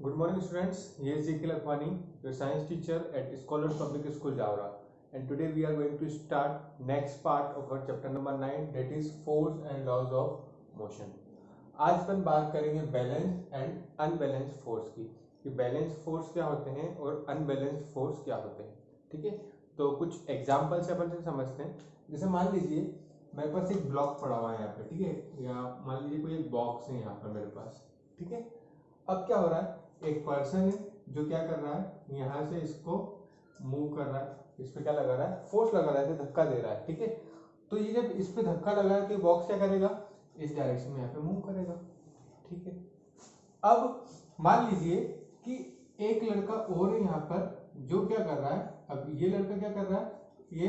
Good morning, students. Here is Ezekiel Akwani, your science teacher at Scholars Public School, Jaora. And today we are going to start next part of our chapter number 9, that is force and laws of motion. आज अपन बात करेंगे balance and unbalance force की, कि balance force क्या होते हैं और unbalance force क्या होते हैं. ठीक है, तो कुछ एग्जाम्पल से अपन से समझते हैं. जैसे मान लीजिए मेरे पास एक ब्लॉक पड़ा हुआ है यहाँ पे, ठीक है, या मान लीजिए कोई एक बॉक्स है यहाँ पर मेरे पास. ठीक है, अब क्या हो रहा है, एक पर्सन है जो क्या कर रहा है, यहाँ से इसको मूव कर रहा है, इस पे क्या लगा रहा है, फोर्स लगा रहा है, धक्का दे रहा है. ठीक है, तो ये जब इस पे धक्का लगा है तो बॉक्स क्या करेगा, इस डायरेक्शन में यहाँ पे मूव करेगा. ठीक है, अब मान लीजिए कि एक लड़का और है यहाँ पर जो क्या कर रहा है, अब ये लड़का क्या कर रहा है, ये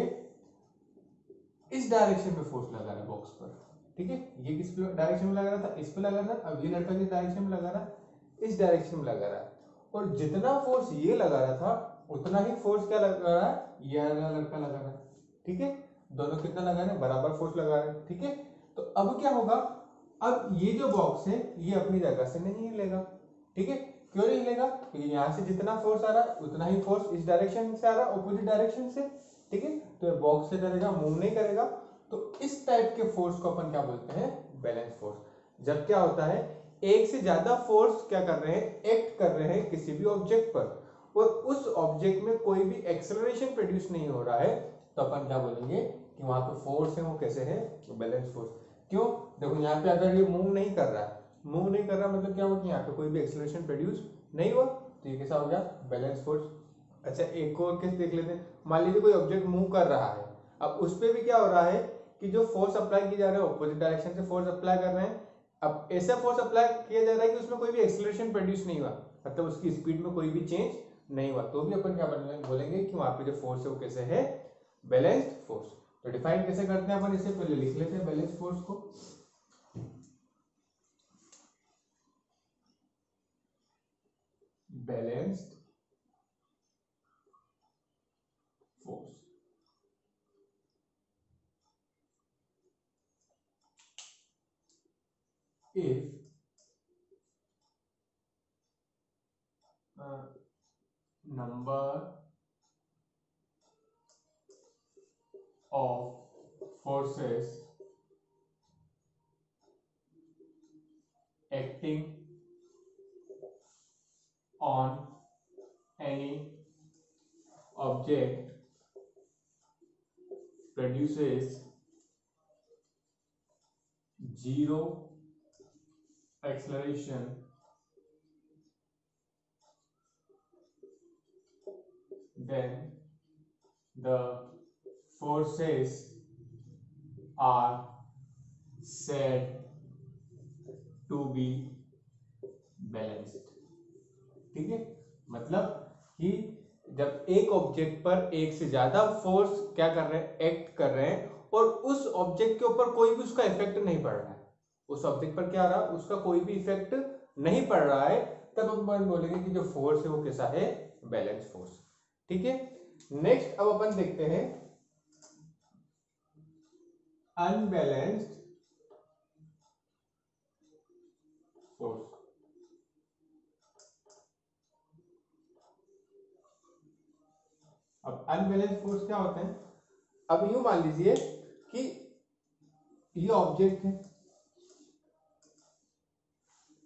इस डायरेक्शन में फोर्स लगा रहा है बॉक्स पर. ठीक है, ये किस डायरेक्शन में लगा रहा था, इस पे लगा रहा था. अब ये लड़का किस डायरेक्शन में लगा रहा है, इस डायरेक्शन में लगा रहा है. और जितना फोर्स ये लगा रहा था उतना ही फोर्स क्या लगा रहा है, ये लड़का लगा रहा है. ठीक है, दोनों कितना लगा रहे हैं, बराबर फोर्स लगा रहे हैं. ठीक है, तो अब क्या होगा, अब ये जो बॉक्स है ये अपनी जगह से नहीं हिलेगा. ठीक है, क्यों नहीं हिलेगा, क्योंकि यहाँ से जितना फोर्स आ रहा है उतना ही फोर्स इस डायरेक्शन से आ रहा है, ऑपोजिट डायरेक्शन से. ठीक है, तो ये बॉक्स से करेगा, मूव नहीं करेगा. तो इस टाइप के फोर्स को अपन क्या बोलते हैं, बैलेंस फोर्स. जब क्या होता है, एक से ज्यादा फोर्स क्या कर रहे हैं, एक्ट कर रहे हैं किसी भी ऑब्जेक्ट पर, और उस ऑब्जेक्ट में कोई भी एक्सेलरेशन प्रोड्यूस नहीं हो रहा है, तो अपन क्या बोलेंगे कि वहां पे फोर्स है वो कैसे है, बैलेंस फोर्स. क्यों, देखो यहाँ पे अगर ये मूव नहीं कर रहा है, मूव नहीं कर रहा मतलब क्या हुआ कि यहाँ पे कोई भी एक्सेलरेशन प्रोड्यूस नहीं हुआ, तो ये कैसा हो गया, बैलेंस फोर्स. अच्छा, एक और केस देख लेते हैं. मान लीजिए कोई ऑब्जेक्ट मूव कर रहा है, अब उस पर भी क्या हो रहा है कि जो फोर्स अप्लाई किए जा रहे हैं ऑपोजिट डायरेक्शन से फोर्स अप्लाई कर रहे हैं. अब ऐसा फोर्स अप्लाई किया जा रहा है कि उसमें कोई भी एक्सेलरेशन प्रोड्यूस नहीं हुआ, मतलब उसकी स्पीड में कोई भी चेंज नहीं हुआ, तो भी अपन क्या बोलेंगे कि वहां पे जो फोर्स है वो कैसे है, बैलेंस्ड फोर्स. तो डिफाइन कैसे करते हैं अपन, इसे पहले लिख लेते हैं बैलेंस फोर्स को. Balanced force. If number of forces acting on any object produces zero acceleration, then the forces are said to be balanced. ठीक है, मतलब कि जब एक ऑब्जेक्ट पर एक से ज्यादा फोर्स क्या कर रहे हैं, एक्ट कर रहे हैं, और उस ऑब्जेक्ट के ऊपर कोई भी उसका इफेक्ट नहीं पड़ रहा है, उस ऑब्जेक्ट पर क्या आ रहा है, उसका कोई भी इफेक्ट नहीं पड़ रहा है, तब अपन बोलेंगे कि जो फोर्स है वो कैसा है, बैलेंस फोर्स. ठीक है, नेक्स्ट अब अपन देखते हैं अनबैलेंस्ड फोर्स. अब अनबैलेंस्ड फोर्स क्या होते हैं, अब यूं मान लीजिए कि ये ऑब्जेक्ट है.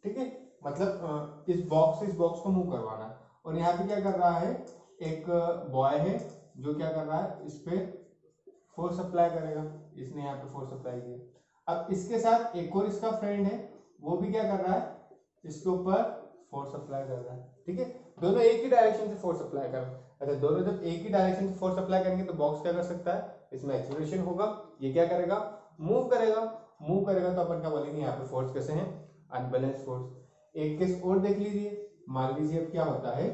ठीक है, मतलब इस बॉक्स को मूव करवाना है, और यहाँ पे क्या कर रहा है, एक बॉय है जो क्या कर रहा है, इस पे फोर्स अप्लाई करेगा, इसने यहाँ पे फोर्स अप्लाई किया. अब इसके साथ एक और इसका फ्रेंड है, वो भी क्या कर रहा है, इसके ऊपर फोर्स अप्लाई कर रहा है. ठीक है, दोनों एक ही डायरेक्शन से फोर्स अप्लाई कर रहे हैं. अच्छा, दोनों जब एक ही डायरेक्शन से फोर्स अप्लाई करेंगे तो बॉक्स क्या कर सकता है, इसमें एक्सेलरेशन होगा, ये क्या करेगा, मूव करेगा. मूव करेगा तो अपन क्या बोलेंगे, यहाँ पे फोर्स कैसे है, अनबैलेंस फोर्स. एक केस और देख लीजिए. मान लीजिए अब क्या होता है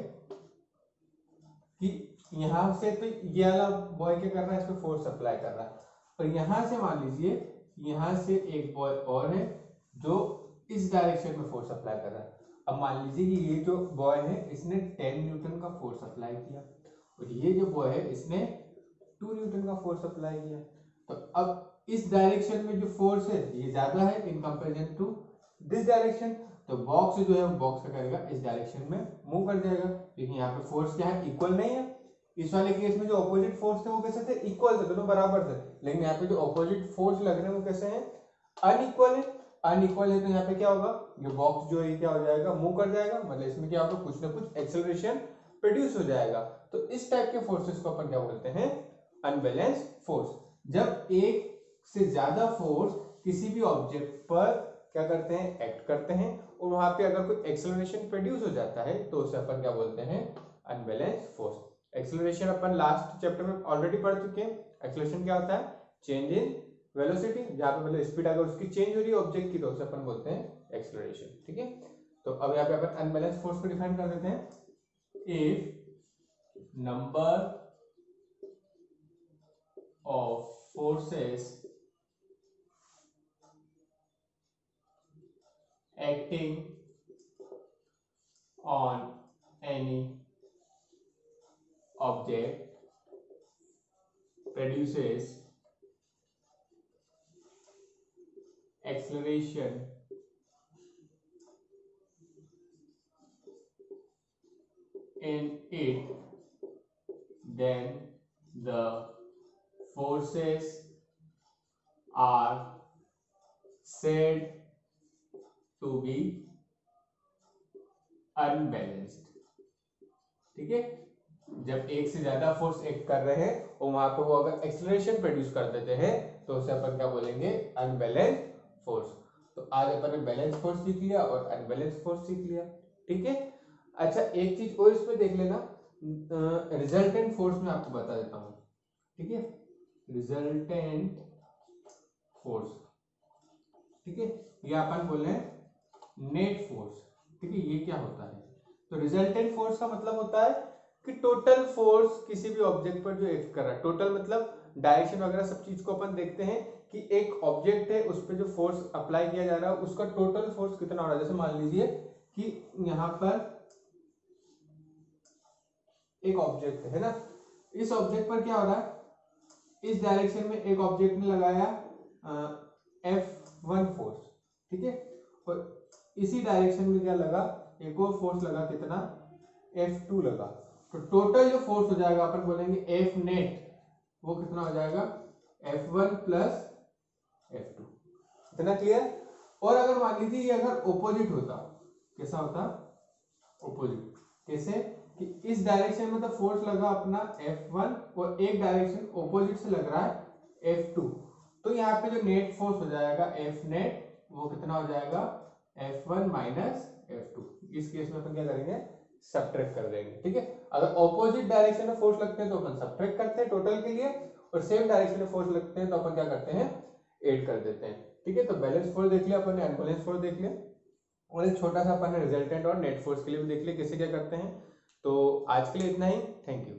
कि यहां से तो ये वाला बॉय क्या कर रहा है, इस पे फोर्स अप्लाई कर रहा है, और यहां से मान लीजिए यहां से एक बॉय और है जो इस डायरेक्शन में फोर्स अप्लाई कर रहा है. अब मान लीजिए कि ये जो बॉय है इसने 10 न्यूटन का फोर्स अप्लाई किया, और ये जो बॉय है इसने 2 न्यूटन का फोर्स अप्लाई किया. तो अब इस डायरेक्शन में जो फोर्स है ये ज्यादा है in comparison to this direction, तो बॉक्स जो है बॉक्स का करेगा इस डायरेक्शन में मूव कर जाएगा, लेकिन यहाँ पे फोर्स क्या है, इक्वल नहीं है। इस वाले केस में जो ऑपोजिट फोर्स थे वो कैसे थे, इक्वल थे, दोनों बराबर थे। लेकिन यहाँ पे जो ऑपोजिट फोर्स लग रहे हैं वो कैसे हैं, अनइक्वल है। अनइक्वल है तो यहाँ पे क्या होगा, ये बॉक्स जो है क्या हो जाएगा, मूव कर जाएगा, मतलब इसमें क्या होगा, कुछ ना कुछ एक्सेलरेशन प्रोड्यूस हो जाएगा। तो इस टाइप के फोर्सेस को अपन क्या बोलते हैं, अनबैलेंस फोर्स। जब एक से ज्यादा फोर्स किसी भी ऑब्जेक्ट पर क्या करते हैं, एक्ट करते हैं, और वहां पे अगर कोई एक्सेलरेशन प्रोड्यूस हो जाता है तो उसे अपन क्या बोलते हैं, अनबैलेंस फोर्स। एक्सेलरेशन अपन लास्ट चैप्टर में ऑलरेडी पढ़ चुके हैं। एक्सेलरेशन क्या होता है, चेंज इन वेलोसिटी, जहां पे मतलब स्पीड अगर उसकी चेंज हो रही है ऑब्जेक्ट की तो उसे अपन बोलते हैं एक्सेलरेशन। ठीक है, तो अब यहाँ पे अपन अनबैलेंस फोर्स को डिफाइन कर देते हैं। If number of forces acting on any object produces acceleration in it, then the forces are said to be unbalanced। ठीक है, जब एक से ज्यादा फोर्स एक्ट कर रहे हैं और वहां पर वो अगर एक्सेलरेशन प्रोड्यूस कर देते हैं तो उसे अपन क्या बोलेंगे, अनबैलेंस फोर्स। तो आज अपन ने बैलेंस फोर्स सीख लिया और अनबैलेंस फोर्स सीख लिया। ठीक है, अच्छा एक चीज और इसमें देख लेना, रिजल्टेंट फोर्स में आपको बता देता हूं। ठीक है, रिजल्टेंट फोर्स, ठीक है, ये अपन बोल रहे हैं नेट फोर्स। ठीक है, ये क्या होता है, तो रिजल्टेंट फोर्स का मतलब होता है कि टोटल फोर्स किसी भी ऑब्जेक्ट पर जो एक्ट कर रहा है, टोटल मतलब डायरेक्शन वगैरह सब चीज को अपन देखते हैं कि एक ऑब्जेक्ट है उस पर जो फोर्स अप्लाई किया जा रहा है उसका टोटल फोर्स कितना हो रहा है। जैसे मान लीजिए कि यहां पर एक ऑब्जेक्ट है ना, इस ऑब्जेक्ट पर क्या हो रहा है, इस डायरेक्शन में एक ऑब्जेक्ट ने लगाया F1 फोर्स, ठीक है, और इसी डायरेक्शन में क्या लगा, एक और फोर्स लगा, कितना, F2 लगा। तो टोटल जो फोर्स हो जाएगा अपन बोलेंगे F नेट, वो कितना हो जाएगा, F1 प्लस F2। इतना क्लियर। और अगर मान लीजिए ये अगर ओपोजिट होता, कैसा होता, ओपोजिट, कैसे कि इस डायरेक्शन में तो फोर्स लगा अपना F1 और एक डायरेक्शन ओपोजिट से लग रहा है F2, तो यहाँ पे जो नेट फोर्स हो जाएगा F नेट, वो कितना हो जाएगा, F1 माइनस F2। इस केस में अपन क्या करेंगे, सब्ट्रैक्ट कर देंगे। ठीक है, अगर ऑपोजिट डायरेक्शन में फोर्स लगते हैं तो अपन सब्ट्रैक्ट करते हैं टोटल के लिए, और सेम डायरेक्शन में फोर्स लगते हैं तो अपन क्या करते हैं, ऐड कर देते हैं। ठीक है, तो बैलेंस फोर्स देख लिया अपन ने, अनबैलेंस फोर्स देख लिया, और एक छोटा सा अपन ने रिजल्टेंट और नेट फोर्स के लिए भी देख लिया कैसे क्या करते हैं। तो आज के लिए इतना ही, थैंक यू।